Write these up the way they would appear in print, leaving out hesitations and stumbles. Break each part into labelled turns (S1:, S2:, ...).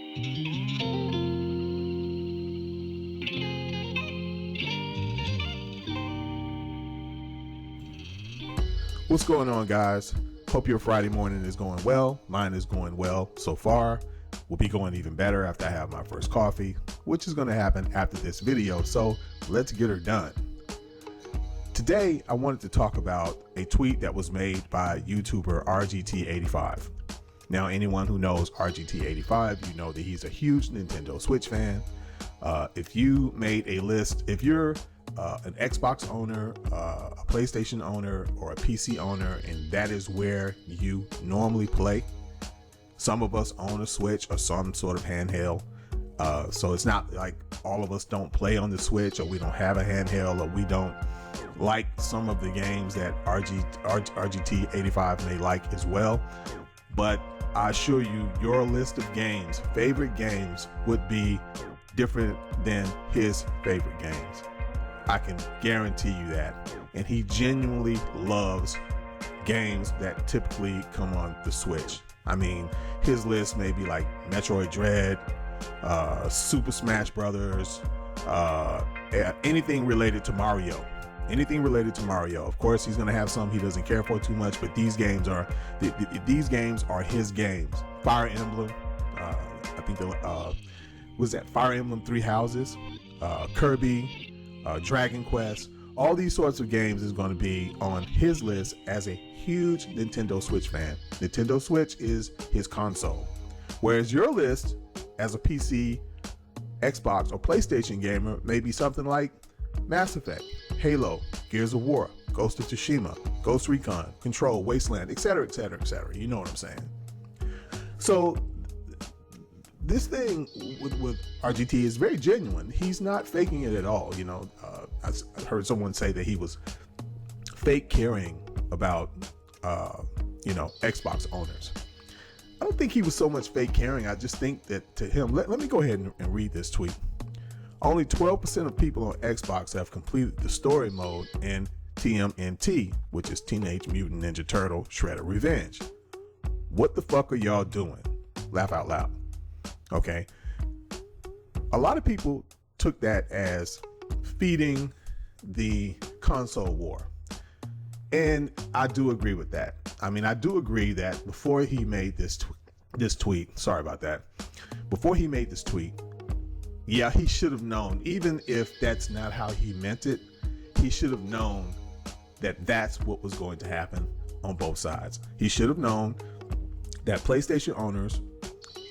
S1: What's going on, guys? Hope your Friday morning is going well. Mine is going well so far. Will be going even better after I have my first coffee, which is going to happen after this video. So let's get her done. Today, I wanted to talk about a tweet that was made by YouTuber RGT85. Now, anyone who knows RGT85, you know that he's a huge Nintendo Switch fan. If you made a list, if you're an Xbox owner, a PlayStation owner, or a PC owner, and that is where you normally play. Some of us own a Switch or some sort of handheld. So it's not like all of us don't play on the Switch, or we don't have a handheld, or we don't like some of the games that RGT85 may like as well. But I assure you, your list of games, favorite games, would be different than his favorite games. I can guarantee you that. And he genuinely loves games that typically come on the Switch. I mean, his list may be like Metroid Dread, Super Smash Brothers, anything related to Mario. Anything related to Mario. Of course, he's going to have some he doesn't care for too much, but these games are his games. Fire Emblem, I think was that Fire Emblem Three Houses, Kirby, Dragon Quest, all these sorts of games is going to be on his list as a huge Nintendo Switch fan. Nintendo Switch is his console. Whereas your list as a PC, Xbox, or PlayStation gamer may be something like Mass Effect, Halo, Gears of War, Ghost of Tsushima, Ghost Recon, Control, Wasteland, etc., etc., etc. You know what I'm saying? So this thing with RGT is very genuine. He's not faking it at all. You know, I heard someone say that he was fake caring about, Xbox owners. I don't think he was so much fake caring. I just think that to him, let me go ahead and read this tweet. Only 12% of people on Xbox have completed the story mode in TMNT, which is Teenage Mutant Ninja Turtle Shredder Revenge. What the fuck are y'all doing? Laugh out loud. Okay. A lot of people took that as feeding the console war. And I do agree with that. I mean, I do agree that before he made this tweet, sorry about that. Before he made this tweet, yeah, he should have known, even if that's not how he meant it, he should have known that that's what was going to happen on both sides. He should have known that PlayStation owners,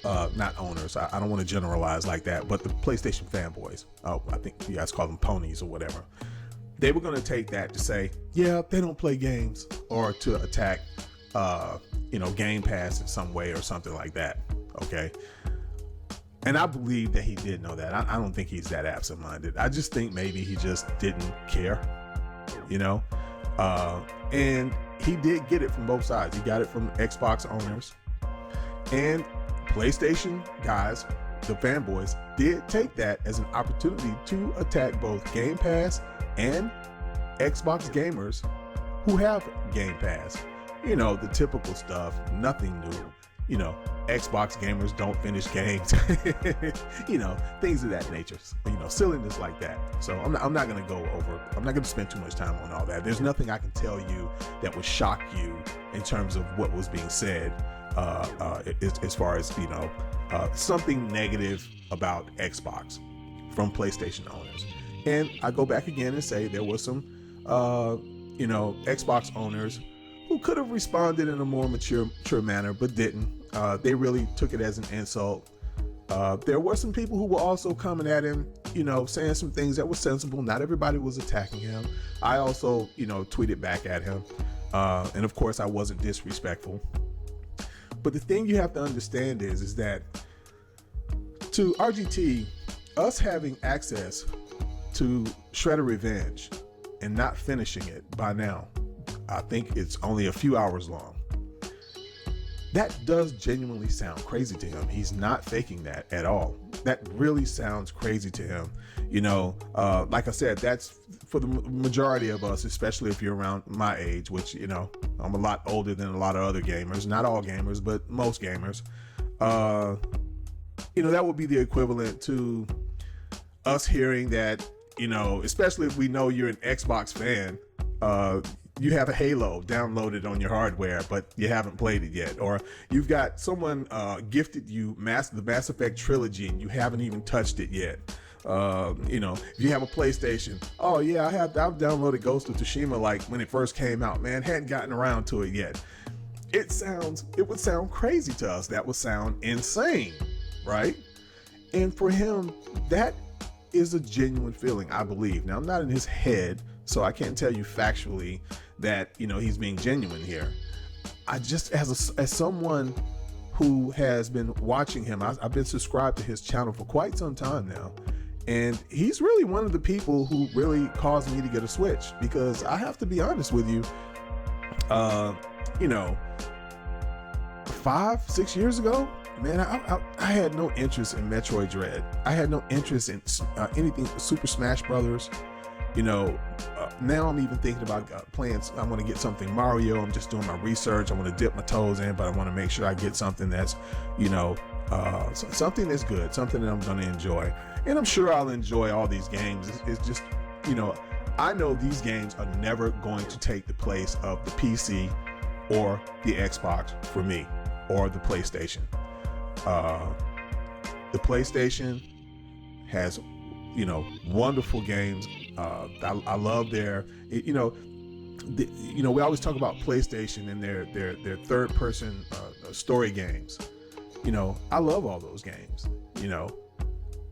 S1: not owners, I don't want to generalize like that, but the PlayStation fanboys, I think you guys call them ponies or whatever, they were going to take that to say, yeah, they don't play games, or to attack, Game Pass in some way or something like that. Okay. And I believe that he did know that. I don't think he's that absent-minded. I just think maybe he just didn't care, and he did get it from both sides. He got it from Xbox owners, and PlayStation guys, the fanboys, did take that as an opportunity to attack both Game Pass and Xbox gamers who have Game Pass. The typical stuff, nothing new. Xbox gamers don't finish games, things of that nature, silliness like that. So I'm not going to spend too much time on all that. There's nothing I can tell you that would shock you in terms of what was being said, as far as, something negative about Xbox from PlayStation owners. And I go back again and say there was some, Xbox owners who could have responded in a more mature manner, but didn't. They really took it as an insult. There were some people who were also coming at him, saying some things that were sensible. Not everybody was attacking him. I also, tweeted back at him. And of course, I wasn't disrespectful. But the thing you have to understand is that to RGT, us having access to Shredder Revenge and not finishing it by now, I think it's only a few hours long. That does genuinely sound crazy to him. He's not faking that at all. That really sounds crazy to him. Like I said, that's for the majority of us, especially if you're around my age, which, I'm a lot older than a lot of other gamers. Not all gamers, but most gamers. that would be the equivalent to us hearing that, especially if we know you're an Xbox fan, you have a Halo downloaded on your hardware, but you haven't played it yet. Or you've got someone gifted you the Mass Effect trilogy and you haven't even touched it yet. If you have a PlayStation, oh yeah, I've downloaded Ghost of Tsushima like when it first came out, man, hadn't gotten around to it yet. It would sound crazy to us. That would sound insane, right? And for him, that is a genuine feeling, I believe. Now, I'm not in his head, so I can't tell you factually that, he's being genuine here. I just, as someone who has been watching him, I've been subscribed to his channel for quite some time now. And he's really one of the people who really caused me to get a Switch, because I have to be honest with you, 5-6 years ago, man, I had no interest in Metroid Dread. I had no interest in anything Super Smash Brothers. Now I'm even thinking about playing. I want to get something Mario. I'm just doing my research. I want to dip my toes in, but I want to make sure I get something that's, something that's good, something that I'm going to enjoy. And I'm sure I'll enjoy all these games. It's just, I know these games are never going to take the place of the PC or the Xbox for me, or the PlayStation. The PlayStation has, wonderful games. I love we always talk about PlayStation and their third person story games. I love all those games,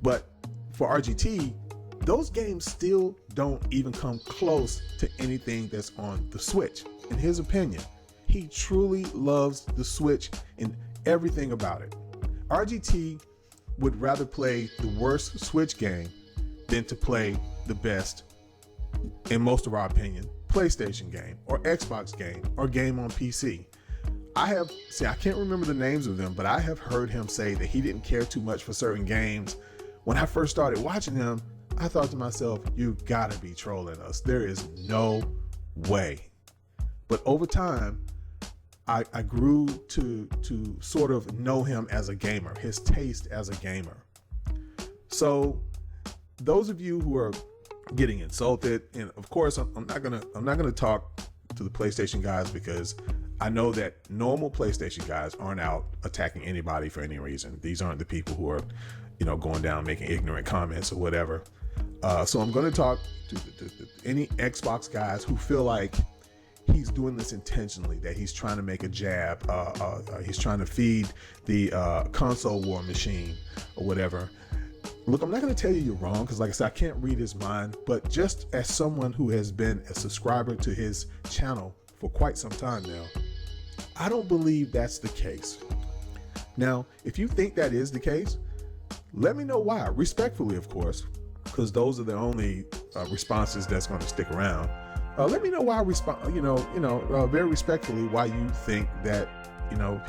S1: but for RGT, those games still don't even come close to anything that's on the Switch. In his opinion, he truly loves the Switch and everything about it. RGT would rather play the worst Switch game than to play the best, in most of our opinion, PlayStation game or Xbox game or game on PC. I can't remember the names of them, but I have heard him say that he didn't care too much for certain games. When I first started watching him, I thought to myself, you gotta be trolling us. There is no way. But over time, I grew to sort of know him as a gamer, his taste as a gamer. So those of you who are getting insulted, and of course I'm not gonna talk to the PlayStation guys, because I know that normal PlayStation guys aren't out attacking anybody for any reason. These aren't the people who are, going down making ignorant comments or whatever. So I'm going to talk to any Xbox guys who feel like he's doing this intentionally, that he's trying to make a jab, he's trying to feed the console war machine or whatever. Look, I'm not going to tell you you're wrong, because like I said, I can't read his mind, but just as someone who has been a subscriber to his channel for quite some time now, I don't believe that's the case. Now, if you think that is the case, let me know why, respectfully, of course, because those are the only responses that's going to stick around. Let me know why, very respectfully, why you think that,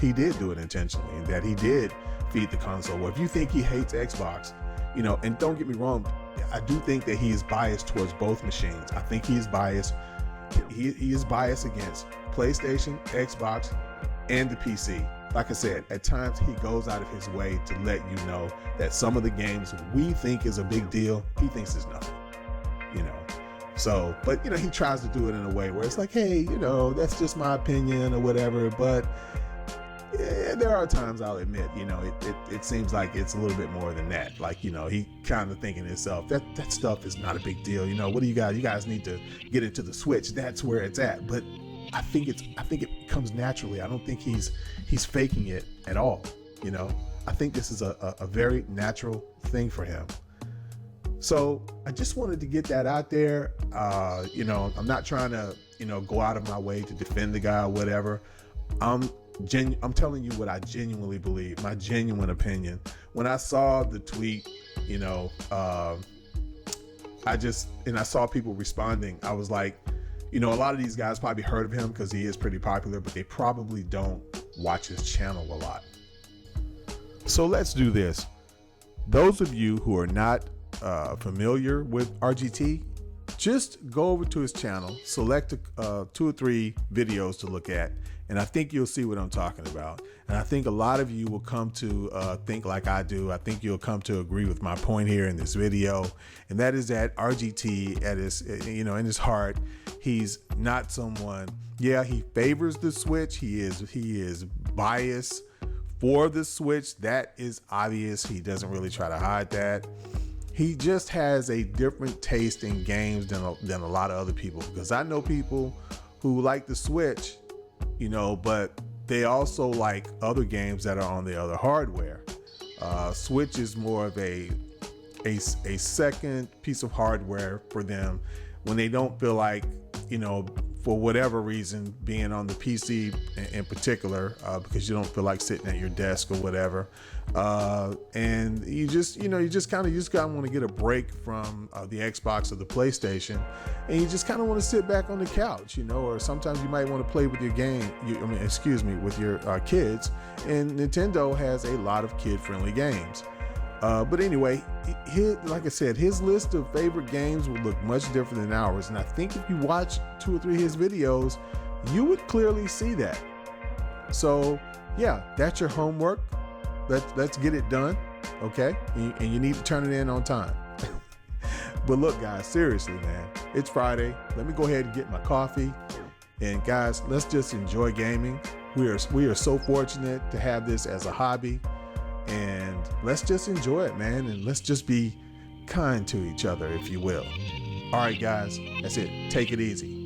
S1: he did do it intentionally and that he did feed the console. Well, if you think he hates Xbox, and don't get me wrong, I do think that he is biased towards both machines. I think he is biased. He is biased against PlayStation, Xbox, and the PC. Like I said, at times he goes out of his way to let you know that some of the games we think is a big deal, he thinks is nothing, So, but, he tries to do it in a way where it's like, hey, that's just my opinion or whatever. But there are times, I'll admit, it seems like it's a little bit more than that. Like, he kind of thinking to himself, that stuff is not a big deal. What do you guys? You guys need to get into the Switch. That's where it's at. But I think it comes naturally. I don't think he's faking it at all. I think this is a very natural thing for him. So I just wanted to get that out there. I'm not trying to, go out of my way to defend the guy or whatever. I'm telling you what I genuinely believe, my genuine opinion. When I saw the tweet, I saw people responding, I was like, a lot of these guys probably heard of him because he is pretty popular, but they probably don't watch his channel a lot. So let's do this. Those of you who are not familiar with RGT, just go over to his channel, select 2 or 3 videos to look at, and I think you'll see what I'm talking about. And I think a lot of you will come to think like I do. I think you'll come to agree with my point here in this video. And that is that RGT at his, in his heart, he's not someone, he favors the Switch. He is biased for the Switch. That is obvious. He doesn't really try to hide that. He just has a different taste in games than a lot of other people, because I know people who like the Switch, but they also like other games that are on the other hardware. Switch is more of a second piece of hardware for them when they don't feel like, for whatever reason, being on the PC in particular, because you don't feel like sitting at your desk or whatever. And you just kind of want to get a break from the Xbox or the PlayStation, and you just kind of want to sit back on the couch, or sometimes you might want to play with your with your kids. And Nintendo has a lot of kid-friendly games. But anyway, like I said, his list of favorite games would look much different than ours. And I think if you watch 2 or 3 of his videos, you would clearly see that. So yeah, that's your homework. Let's get it done. Okay. And you need to turn it in on time. But look, guys, seriously, man, it's Friday. Let me go ahead and get my coffee. And guys, let's just enjoy gaming. We are so fortunate to have this as a hobby. And let's just enjoy it, man. And let's just be kind to each other, if you will. All right, guys, that's it. Take it easy.